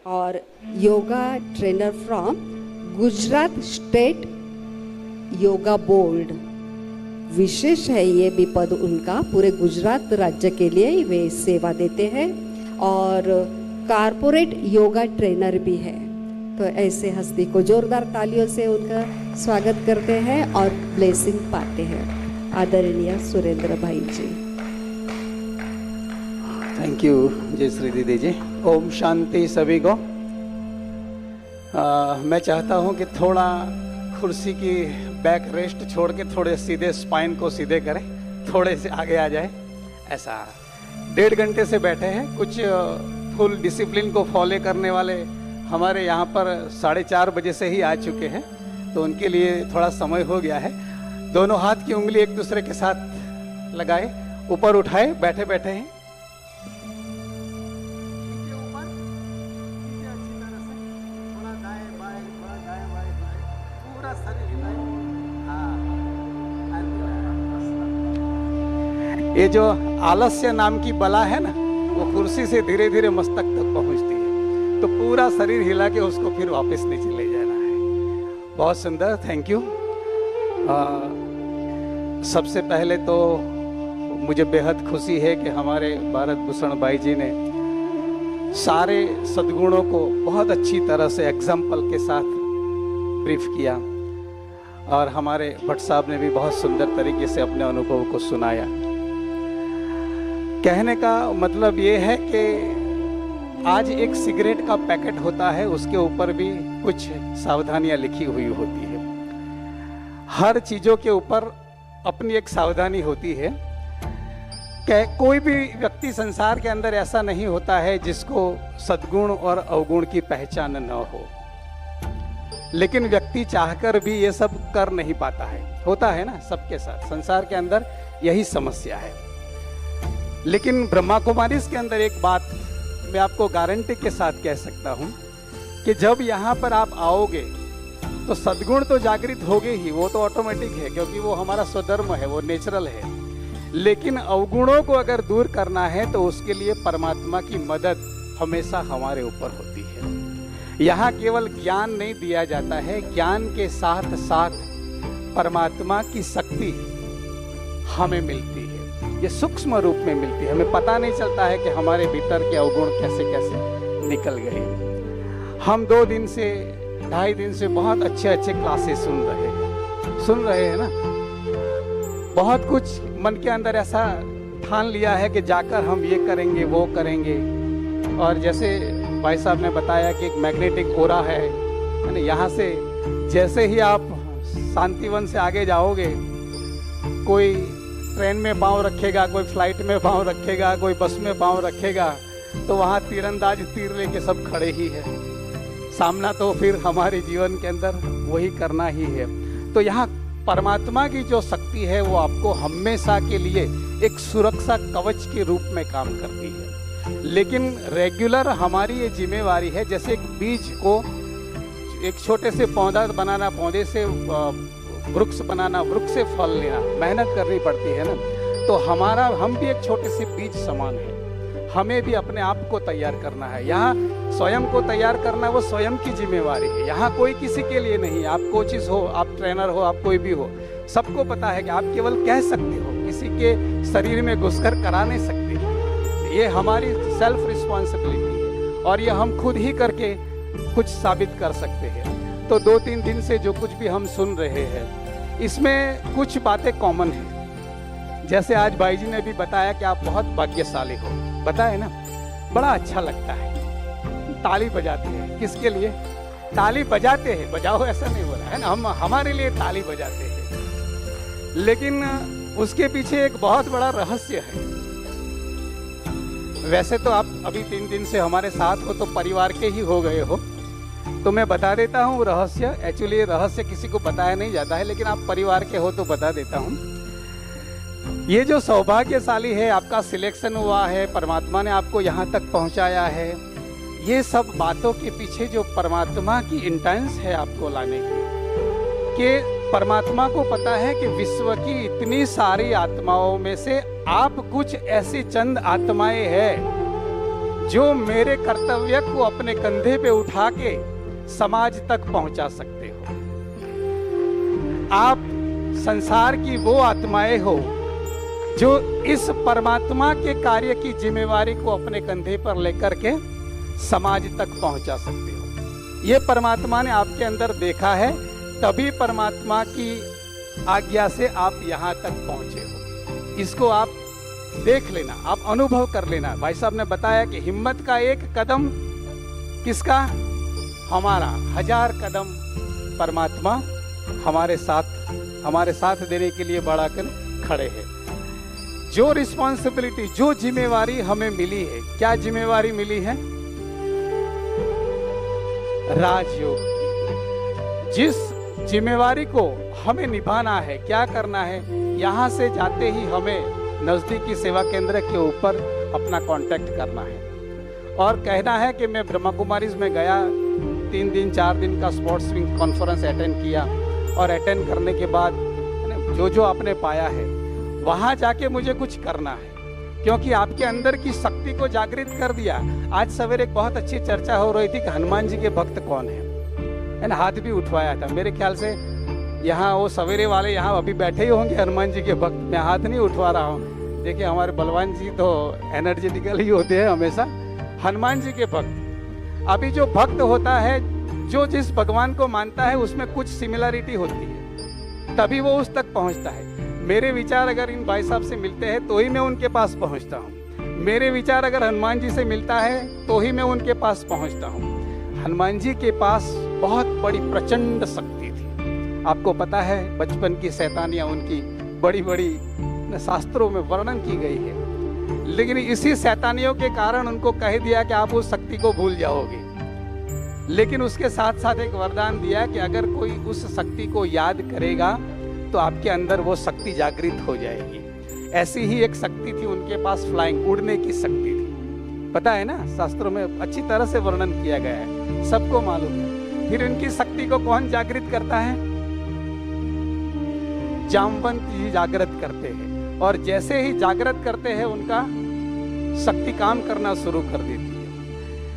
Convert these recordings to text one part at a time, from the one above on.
और yoga trainer from Gujarat state yoga board. विशेष है ये भी पद उनका, पूरे गुजरात राज्य के लिए वे सेवा देते हैं और कारपोरेट योगा ट्रेनर भी है। तो ऐसे हस्ती को जोरदार तालियों से उनका स्वागत करते हैं और ब्लेसिंग पाते हैं। आदरणीय सुरेंद्र भाई जी। थैंक यू जय श्री दीदी जी। ओम शांति सभी को। मैं चाहता हूँ कि थोड़ा कुर्सी की बैक रेस्ट छोड़ के थोड़े सीधे स्पाइन को सीधे करें, थोड़े से आगे आ जाए। ऐसा 1.5 घंटे से बैठे हैं। कुछ फुल डिसिप्लिन को फॉलो करने वाले हमारे यहाँ पर 4:30 बजे से ही आ चुके हैं, तो उनके लिए थोड़ा समय हो गया है। दोनों हाथ की उंगली एक दूसरे के साथ लगाए, ऊपर उठाए, बैठे बैठे हैं। ये जो आलस्य नाम की बला है ना, वो कुर्सी से धीरे धीरे मस्तक तक पहुंचती है, तो पूरा शरीर हिला के उसको फिर वापस नीचे ले जाना है। बहुत सुंदर, थैंक यू। सबसे पहले तो मुझे बेहद खुशी है कि हमारे भारत भूषण भाई जी ने सारे सद्गुणों को बहुत अच्छी तरह से एग्जाम्पल के साथ ब्रीफ किया, और हमारे भट्ट साहब ने भी बहुत सुंदर तरीके से अपने अनुभव को सुनाया। कहने का मतलब ये है कि आज एक सिगरेट का पैकेट होता है, उसके ऊपर भी कुछ सावधानियां लिखी हुई होती है। हर चीज़ों के ऊपर अपनी एक सावधानी होती है। कोई भी व्यक्ति संसार के अंदर ऐसा नहीं होता है जिसको सद्गुण और अवगुण की पहचान न हो, लेकिन व्यक्ति चाहकर भी ये सब कर नहीं पाता है। होता है ना सबके साथ, संसार के अंदर यही समस्या है। लेकिन ब्रह्मा कुमारी के अंदर एक बात मैं आपको गारंटी के साथ कह सकता हूँ कि जब यहाँ पर आप आओगे तो सद्गुण तो जागृत होगे ही, वो तो ऑटोमेटिक है, क्योंकि वो हमारा स्वधर्म है, वो नेचुरल है। लेकिन अवगुणों को अगर दूर करना है तो उसके लिए परमात्मा की मदद हमेशा हमारे ऊपर होती है। यहाँ केवल ज्ञान नहीं दिया जाता है, ज्ञान के साथ साथ परमात्मा की शक्ति हमें मिलती है। ये सूक्ष्म रूप में मिलती है, हमें पता नहीं चलता है कि हमारे भीतर के अवगुण कैसे कैसे निकल गए। हम 2 दिन से 2.5 दिन से बहुत अच्छे क्लासेस सुन रहे हैं ना। बहुत कुछ मन के अंदर ऐसा ठान लिया है कि जाकर हम ये करेंगे वो करेंगे। और जैसे भाई साहब ने बताया कि एक मैग्नेटिक ओरा है ना, यहाँ से जैसे ही आप शांतिवन से आगे जाओगे, कोई ट्रेन में पाँव रखेगा, कोई फ्लाइट में पाँव रखेगा, कोई बस में पाँव रखेगा, तो वहाँ तीरंदाज तीर लेके सब खड़े ही है। सामना तो फिर हमारे जीवन के अंदर वही करना ही है। तो यहाँ परमात्मा की जो शक्ति है वो आपको हमेशा के लिए एक सुरक्षा कवच के रूप में काम करती है। लेकिन रेगुलर हमारी ये जिम्मेवारी है, जैसे एक बीज को एक छोटे से पौधा बनाना, पौधे से वृक्ष बनाना, वृक्ष से फल लेना, मेहनत करनी पड़ती है ना। तो हम भी एक छोटे से बीज समान है। हमें भी अपने आप को तैयार करना है। यहाँ स्वयं को तैयार करना वो स्वयं की जिम्मेवारी है। यहाँ कोई किसी के लिए नहीं। आप कोचिस हो, आप ट्रेनर हो, आप कोई भी हो, सबको पता है कि आप केवल कह सकते हो, किसी के शरीर में घुसकर करा नहीं सकते। ये हमारी सेल्फ रिस्पॉन्सिबिलिटी है और ये हम खुद ही करके कुछ साबित कर सकते हैं। तो 2-3 दिन से जो कुछ भी हम सुन रहे हैं, इसमें कुछ बातें कॉमन हैं। जैसे आज भाई जी ने भी बताया कि आप बहुत भाग्यशाली हो, बताया ना, बड़ा अच्छा लगता है। ताली बजाते हैं, किसके लिए ताली बजाते हैं? बजाओ ऐसा नहीं हो रहा है ना, हम हमारे लिए ताली बजाते हैं। लेकिन उसके पीछे एक बहुत बड़ा रहस्य है। वैसे तो आप अभी 3 दिन से हमारे साथ हो, तो परिवार के ही हो गए हो, तो मैं बता देता हूँ रहस्य। एक्चुअली रहस्य किसी को बताया नहीं जाता है, लेकिन आप परिवार के हो तो बता देता हूँ। ये जो सौभाग्यशाली है, आपका सिलेक्शन हुआ है, परमात्मा ने आपको यहाँ तक पहुँचाया है, ये सब बातों के पीछे जो परमात्मा की इंटेंस है आपको लाने की, कि परमात्मा को पता है कि विश्व की इतनी सारी आत्माओं में से आप कुछ ऐसी चंद आत्माएं हैं जो मेरे कर्तव्य को अपने कंधे पे उठा के समाज तक पहुंचा सकते हो। आप संसार की वो आत्माएं हो जो इस परमात्मा के कार्य की जिम्मेवारी को अपने कंधे पर लेकर के समाज तक पहुंचा सकते हो। ये परमात्मा ने आपके अंदर देखा है, तभी परमात्मा की आज्ञा से आप यहाँ तक पहुंचे हो। इसको आप देख लेना, आप अनुभव कर लेना। भाई साहब ने बताया कि हिम्मत का एक कदम किसका? हमारा। 1000 कदम परमात्मा हमारे साथ देने के लिए बढ़ा कर खड़े हैं। जो रिस्पॉन्सिबिलिटी, जो जिम्मेवारी हमें मिली है, क्या जिम्मेवारी मिली है? राजयोग की। जिस जिम्मेवारी को हमें निभाना है, क्या करना है, यहाँ से जाते ही हमें नजदीकी सेवा केंद्र के ऊपर अपना कांटेक्ट करना है और कहना है कि मैं ब्रह्मा कुमारीज में गया, 3 दिन 4 दिन का स्पोर्ट्स विंग कॉन्फ्रेंस अटेंड किया और अटेंड करने के बाद जो आपने पाया है वहाँ जाके मुझे कुछ करना है, क्योंकि आपके अंदर की शक्ति को जागृत कर दिया। आज सवेरे एक बहुत अच्छी चर्चा हो रही थी कि हनुमान जी के भक्त कौन है ना, हाथ भी उठवाया था। मेरे ख्याल से यहाँ वो सवेरे वाले यहाँ अभी बैठे ही होंगे हनुमान जी के भक्त। मैं हाथ नहीं उठवा रहा हूँ। देखिए हमारे बलवान जी तो एनर्जेटिकल ही होते हैं हमेशा। हनुमान जी के भक्त, अभी जो भक्त होता है, जो जिस भगवान को मानता है उसमें कुछ सिमिलरिटी होती है, तभी वो उस तक पहुँचता है। मेरे विचार अगर इन भाई साहब से मिलते हैं तो ही मैं उनके पास पहुँचता हूँ। मेरे विचार अगर हनुमान जी से मिलता है तो ही मैं उनके पास पहुँचता हूँ। हनुमान जी के पास बहुत बड़ी प्रचंड शक्ति थी। आपको पता है बचपन की शैतानियां उनकी बड़ी बड़ी शास्त्रों में वर्णन की गई है, लेकिन इसी शैतानियों के कारण उनको कह दिया कि आप उस शक्ति को भूल जाओगे। लेकिन उसके साथ साथ एक वरदान दिया कि अगर कोई उस शक्ति को याद करेगा तो आपके अंदर वो शक्ति जागृत हो जाएगी। ऐसी ही एक शक्ति थी उनके पास, फ्लाइंग, उड़ने की शक्ति थी। पता है ना, शास्त्रों में अच्छी तरह से वर्णन किया गया है, सबको मालूम है। फिर उनकी शक्ति को कौन जागृत करता है? जामवंत जी जागृत करते हैं, और जैसे ही जागृत करते हैं उनका शक्ति काम करना शुरू कर देती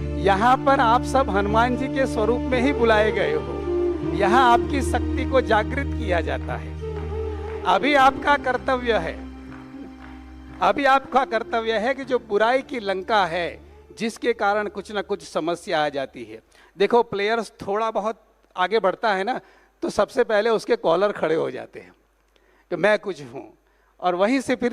है। यहाँ पर आप सब हनुमान जी के स्वरूप में ही बुलाए गए हो। यहाँ आपकी शक्ति को जागृत किया जाता है। अभी आपका कर्तव्य है कि जो बुराई की लंका है, जिसके कारण कुछ ना कुछ समस्या आ जाती है। देखो प्लेयर्स थोड़ा बहुत आगे बढ़ता है ना, तो सबसे पहले उसके कॉलर खड़े हो जाते हैं कि मैं कुछ हूँ, और वहीं से फिर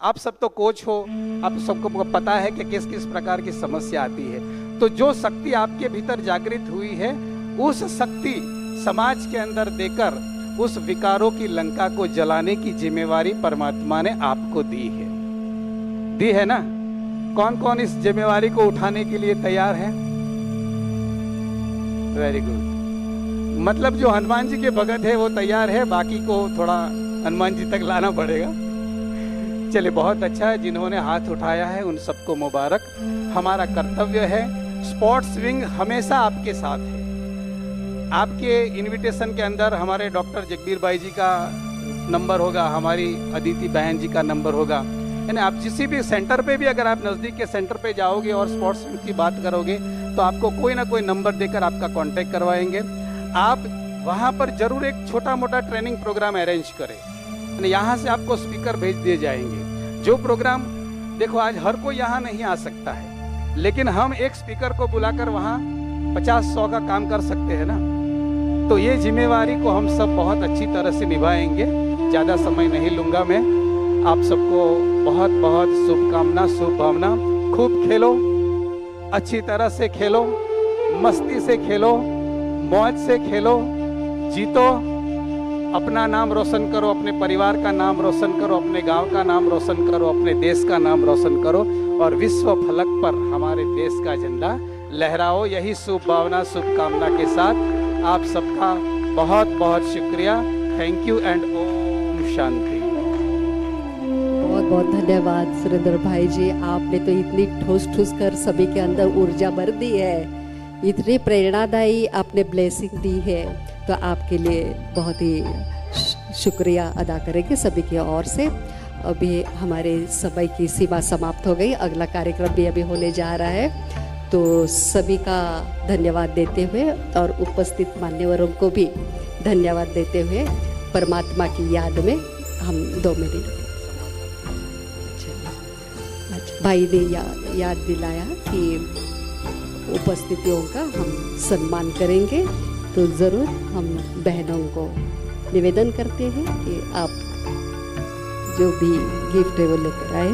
आप सब तो कोच हो, आप सबको पता है कि किस किस प्रकार की समस्या आती है। तो जो शक्ति आपके भीतर जागृत हुई है, उस शक्ति समाज के अंदर देकर उस विकारों की लंका को जलाने की जिम्मेवारी परमात्मा ने आपको दी है ना। कौन कौन इस जिम्मेवारी को उठाने के लिए तैयार है? Very good. मतलब जो हनुमान जी के भगत है वो तैयार है, बाकी को थोड़ा हनुमान जी तक लाना पड़ेगा। चलिए बहुत अच्छा है, जिन्होंने हाथ उठाया है उन सबको मुबारक। हमारा कर्तव्य है, स्पोर्ट्स विंग हमेशा आपके साथ है। आपके इनविटेशन के अंदर हमारे डॉक्टर जगबीर भाई जी का नंबर होगा, हमारी अदिति बहन जी का नंबर होगा, यानी आप किसी भी सेंटर पे भी अगर आप नज़दीक के सेंटर पे जाओगे और स्पोर्ट्स विंग की बात करोगे तो आपको कोई ना कोई नंबर देकर आपका कांटेक्ट करवाएंगे। आप वहाँ पर जरूर एक छोटा मोटा ट्रेनिंग प्रोग्राम अरेंज करें, यानी यहाँ से आपको स्पीकर भेज दिए जाएंगे। जो प्रोग्राम, देखो आज हर कोई यहाँ नहीं आ सकता है, लेकिन हम एक स्पीकर को बुलाकर वहाँ 50-100 का काम कर सकते हैं ना। तो ये जिम्मेवारी को हम सब बहुत अच्छी तरह से निभाएंगे। ज़्यादा समय नहीं लूँगा मैं। आप सबको बहुत बहुत शुभकामना, शुभ भावना। खूब खेलो, अच्छी तरह से खेलो, मस्ती से खेलो, मौज से खेलो, जीतो, अपना नाम रोशन करो, अपने परिवार का नाम रोशन करो, अपने गांव का नाम रोशन करो, अपने देश का नाम रोशन करो, और विश्व फलक पर हमारे देश का झंडा लहराओ। यही शुभ भावना, शुभकामना के साथ आप सबका बहुत बहुत शुक्रिया। Thank you and Om Shanti. बहुत बहुत धन्यवाद सुरेंद्र भाई जी, आपने तो इतनी ठोस ठूस कर सभी के अंदर ऊर्जा भर दी है, इतनी प्रेरणादायी आपने ब्लेसिंग दी है। तो आपके लिए बहुत ही शुक्रिया अदा करेंगे सभी की ओर से। अभी हमारे समय की सीमा समाप्त हो गई, अगला कार्यक्रम भी अभी होने जा रहा है। तो सभी का धन्यवाद देते हुए और उपस्थित मान्यवरों को भी धन्यवाद देते हुए परमात्मा की याद में हम 2 मिनट भाई ने याद दिलाया कि उपस्थितियों का हम सम्मान करेंगे। तो ज़रूर हम बहनों को निवेदन करते हैं कि आप जो भी गिफ्ट है वो लेकर आए।